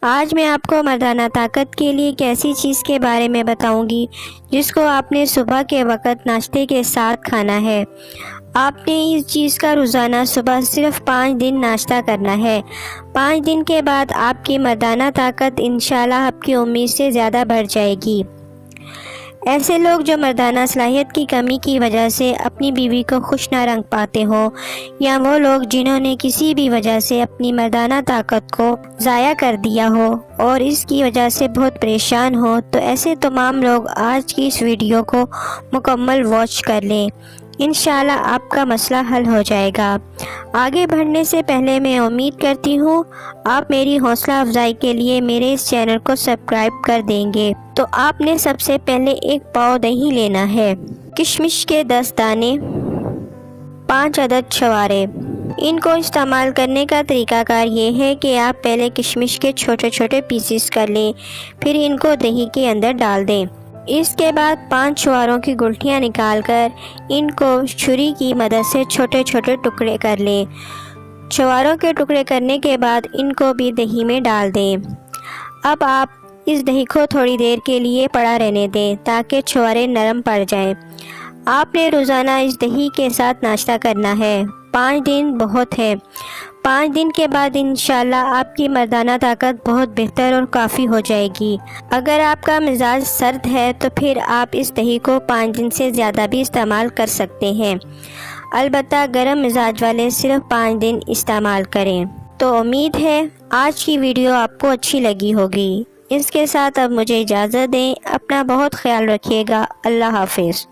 آج میں آپ کو مردانہ طاقت کے لیے ایک ایسی چیز کے بارے میں بتاؤں گی جس کو آپ نے صبح کے وقت ناشتے کے ساتھ کھانا ہے۔ آپ نے اس چیز کا روزانہ صبح صرف 5 دن ناشتہ کرنا ہے۔ 5 دن کے بعد آپ کی مردانہ طاقت انشاءاللہ آپ کی امید سے زیادہ بڑھ جائے گی۔ ایسے لوگ جو مردانہ صلاحیت کی کمی کی وجہ سے اپنی بیوی کو خوش نہ رنگ پاتے ہوں، یا وہ لوگ جنہوں نے کسی بھی وجہ سے اپنی مردانہ طاقت کو ضائع کر دیا ہو اور اس کی وجہ سے بہت پریشان ہو، تو ایسے تمام لوگ آج کی اس ویڈیو کو مکمل واچ کر لیں۔ انشاءاللہ آپ کا مسئلہ حل ہو جائے گا۔ آگے بڑھنے سے پہلے میں امید کرتی ہوں آپ میری حوصلہ افزائی کے لیے میرے اس چینل کو سبسکرائب کر دیں گے۔ تو آپ نے سب سے پہلے ایک پاؤ دہی لینا ہے، کشمش کے 10 دانے، 5 عدد چھوارے۔ ان کو استعمال کرنے کا طریقہ کار یہ ہے کہ آپ پہلے کشمش کے چھوٹے چھوٹے پیسز کر لیں، پھر ان کو دہی کے اندر ڈال دیں۔ اس کے بعد 5 چھواروں کی گٹھلیاں نکال کر ان کو چھری کی مدد سے چھوٹے چھوٹے ٹکڑے کر لیں۔ چھواروں کے ٹکڑے کرنے کے بعد ان کو بھی دہی میں ڈال دیں۔ اب آپ اس دہی کو تھوڑی دیر کے لیے پڑا رہنے دیں تاکہ چھوارے نرم پڑ جائیں۔ آپ نے روزانہ اس دہی کے ساتھ ناشتہ کرنا ہے۔ 5 دن بہت ہے۔ 5 دن کے بعد انشاءاللہ آپ کی مردانہ طاقت بہت بہتر اور کافی ہو جائے گی۔ اگر آپ کا مزاج سرد ہے تو پھر آپ اس دہی کو 5 دن سے زیادہ بھی استعمال کر سکتے ہیں، البتہ گرم مزاج والے صرف 5 دن استعمال کریں۔ تو امید ہے آج کی ویڈیو آپ کو اچھی لگی ہوگی۔ اس کے ساتھ اب مجھے اجازت دیں، اپنا بہت خیال رکھیے گا۔ اللہ حافظ۔